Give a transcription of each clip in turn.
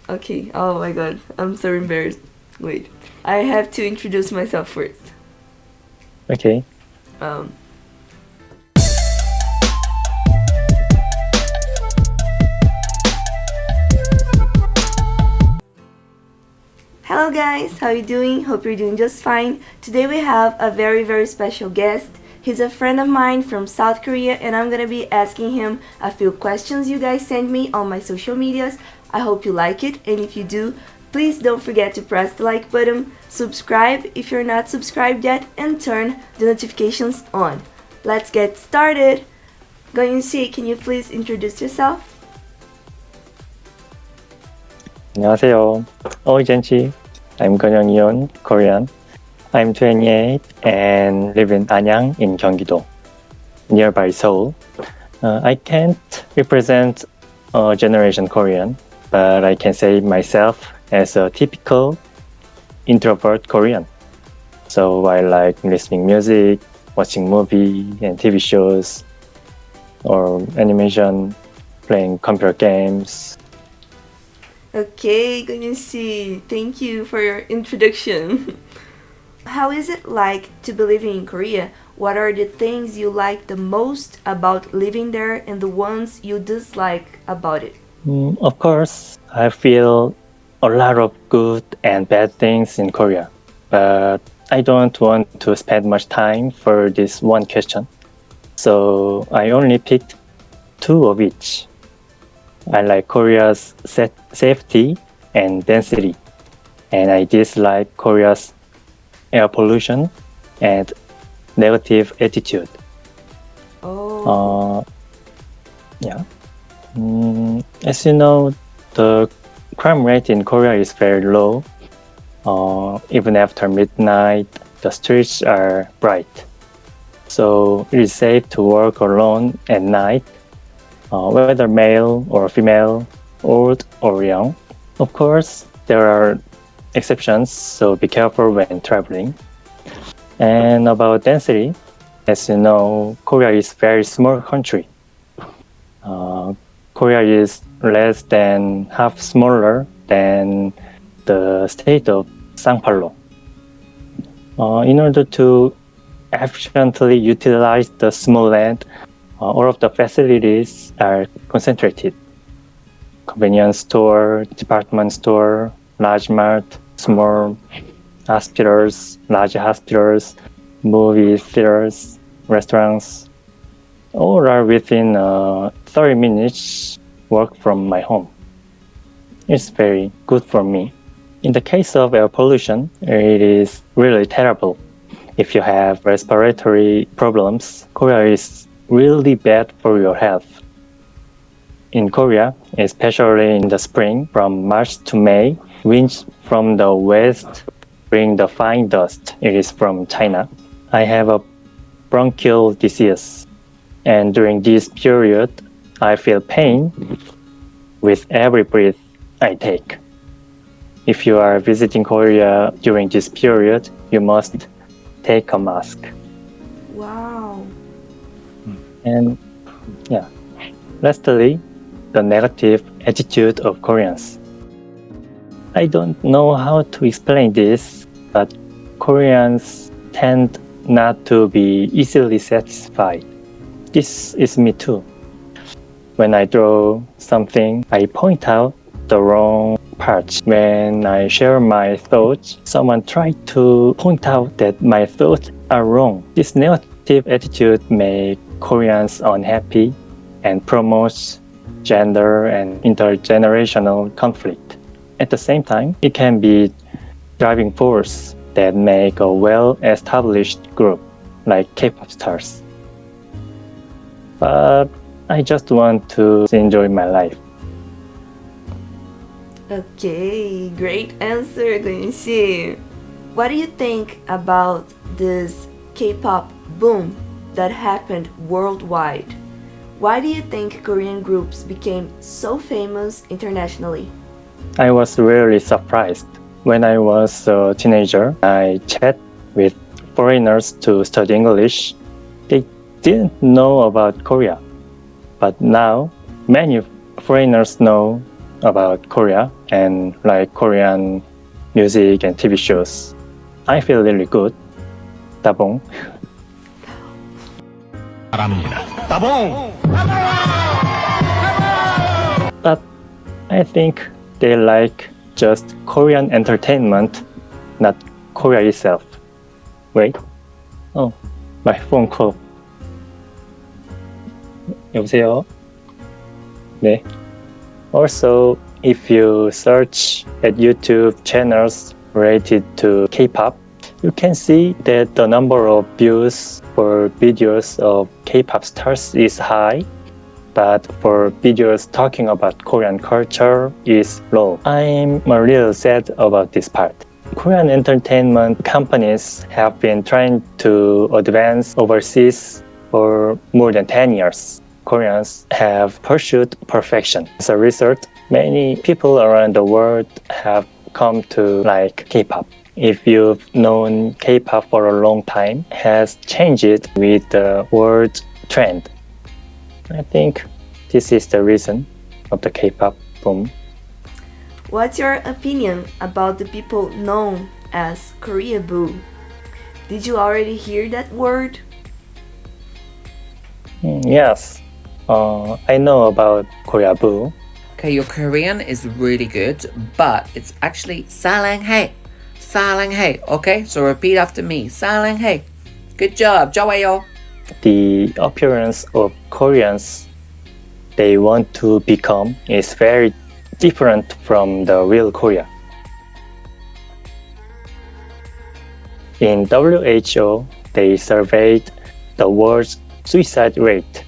Okay. Oh my god, I'm so embarrassed. Wait, I have to introduce myself first. Okay. Um. Hello guys, how you doing? Hope you're doing just fine. Today we have a very special guest. He's a friend of mine from South Korea and I'm gonna be asking him a few questions you guys sent me on my social medias. I hope you like it, and if you do, please don't forget to press the like button, subscribe if you're not subscribed yet, and turn the notifications on. Let's get started! Goyun-si, can you please introduce yourself? 안녕하세요. Genchi. I'm Yeon, Korean. I'm 28 and live in Anyang in Gyeonggi-do, nearby Seoul. I can't represent a generation Korean, but I can say myself as a typical introvert Korean. So I like listening music, watching movie and TV shows, or animation, playing computer games. Okay, Goyun-si, thank you for your introduction. How is it like to be living in Korea? What are the things you like the most about living there and the ones you dislike about it? Of course, I feel a lot of good and bad things in Korea, but I don't want to spend much time for this one question. So I only picked two of each. I like Korea's safety and density, and I dislike Korea's air pollution and negative attitude. Oh. Yeah. As you know, the crime rate in Korea is very low. Even after midnight, the streets are bright. So it is safe to walk alone at night, whether male or female, old or young. Of course, there are exceptions, so be careful when traveling. And about density, as you know, Korea is a very small country. Korea is less than half smaller than the state of Sao Paulo. In order to efficiently utilize the small land, all of the facilities are concentrated. Convenience store, department store, large mart, small hospitals, large hospitals, movie theaters, restaurants, all are within 30 minutes walk from my home. It's very good for me. In the case of air pollution, it is really terrible. If you have respiratory problems, Korea is really bad for your health. In Korea, especially in the spring, from March to May, winds from the west bring the fine dust. It is from China. I have a bronchial disease, and during this period, I feel pain with every breath I take. If you are visiting Korea during this period, you must take a mask. Wow. And yeah, lastly, the negative attitude of Koreans. I don't know how to explain this, but Koreans tend not to be easily satisfied. This is me too. When I draw something, I point out the wrong parts. When I share my thoughts, someone tries to point out that my thoughts are wrong. This negative attitude makes Koreans unhappy and promotes gender and intergenerational conflict. At the same time, it can be driving force that make a well-established group like K-pop stars. But I just want to enjoy my life. Okay, great answer, Goyun-si. What do you think about this K-pop boom that happened worldwide? Why do you think Korean groups became so famous internationally? I was really surprised. When I was a teenager, I chat with foreigners to study English. They didn't know about Korea. But now, many foreigners know about Korea and like Korean music and TV shows. I feel really good. 따봉. But I think they like just Korean entertainment, not Korea itself. Wait. Oh, my phone call. 여보세요? 네. Also, if you search at YouTube channels related to K-pop, you can see that the number of views for videos of K-pop stars is high, but for videos talking about Korean culture is low. I'm a little sad about this part. Korean entertainment companies have been trying to advance overseas for more than 10 years. Koreans have pursued perfection. As a result, many people around the world have come to like K-pop. If you've known K-pop for a long time, has changed with the world trend. I think this is the reason of the K-pop boom. What's your opinion about the people known as Korea Boo? Did you already hear that word? Yes, I know about Korea Boo. Okay, your Korean is really good, but it's actually 사랑해. 사랑해. Okay, so repeat after me. 사랑해. Good job. 좋아요. The appearance of Koreans they want to become is very different from the real Korea. In WHO, they surveyed the world's suicide rate.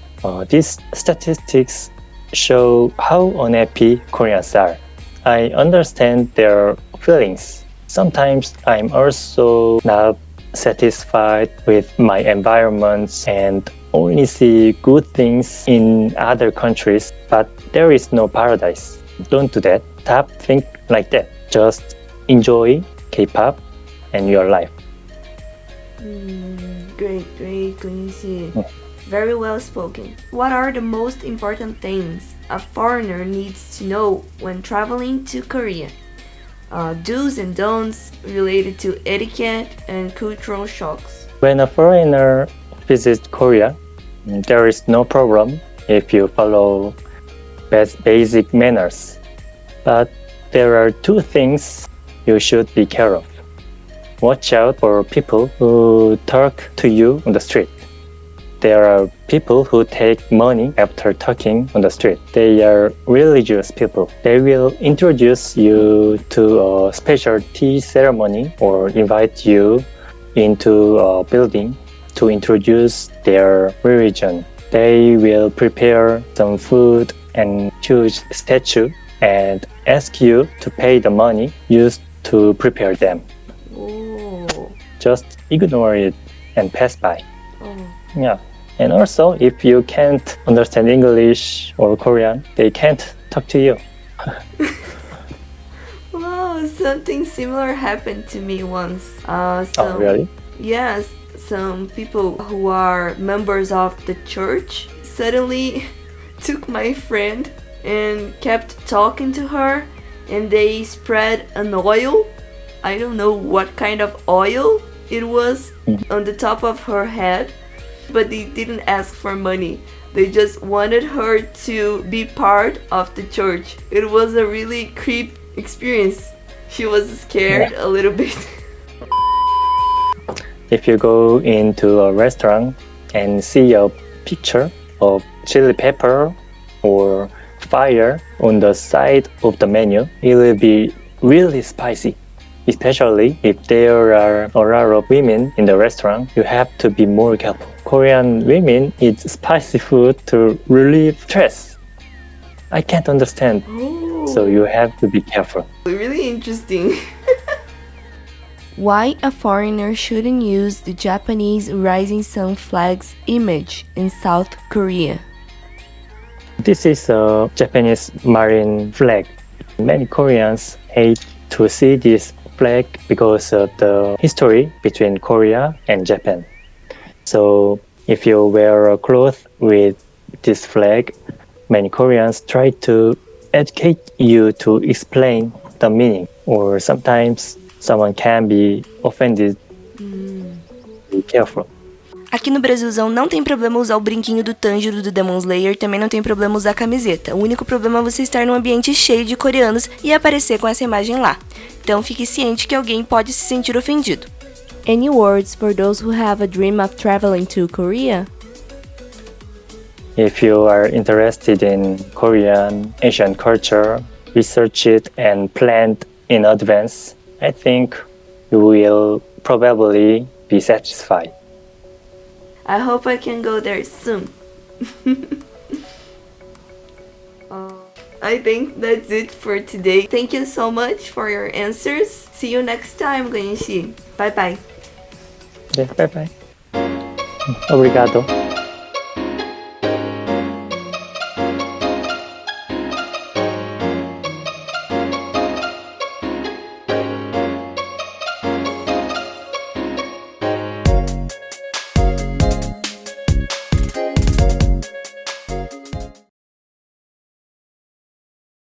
These statistics show how unhappy Koreans are. I understand their feelings. Sometimes I'm also not satisfied with my environment and only see good things in other countries, but there is no paradise. Don't do that. Stop think like that. Just enjoy K-pop and your life. Great, Quincy. Very well spoken. What are the most important things a foreigner needs to know when traveling to Korea? Do's and don'ts related to etiquette and cultural shocks. When a foreigner visits Korea, there is no problem if you follow basic manners. But there are two things you should be careful of. Watch out for people who talk to you on the street. There are people who take money after talking on the street. They are religious people. They will introduce you to a special tea ceremony or invite you into a building to introduce their religion. They will prepare some food and choose statue and ask you to pay the money used to prepare them. Oh. Just ignore it and pass by. Oh. Yeah. And also, if you can't understand English or Korean, they can't talk to you. Wow, something similar happened to me once. Oh, really? Yes, some people who are members of the church suddenly took my friend and kept talking to her, and they spread an oil. I don't know what kind of oil it was on the top of her head, but they didn't ask for money. They just wanted her to be part of the church. It was a really creep experience. She was scared a little bit. If you go into a restaurant and see a picture of chili pepper or fire on the side of the menu, it will be really spicy. Especially if there are a lot of women in the restaurant, you have to be more careful. Korean women eat spicy food to relieve stress. I can't understand, so you have to be careful. Really interesting. Why a foreigner shouldn't use the Japanese rising sun flag's image in South Korea? This is a Japanese marine flag. Many Koreans hate to see this flag because of the history between Korea and Japan. So if you wear a cloth with this flag, many Koreans try to educate you to explain the meaning, or sometimes someone can be offended. Be careful. Aqui no Brasilzão não tem problema usar o brinquinho do Tanjiro do Demon Slayer, também não tem problema usar a camiseta. O único problema é você estar num ambiente cheio de coreanos e aparecer com essa imagem lá. Então fique ciente que alguém pode se sentir ofendido. Any words for those who have a dream of traveling to Korea? If you are interested in Korean Asian culture, research it and plan in advance, I think you will probably be satisfied. I hope I can go there soon. I think that's it for today. Thank you so much for your answers. See you next time, Gonishi. Bye bye. Yeah, bye bye. Obrigado.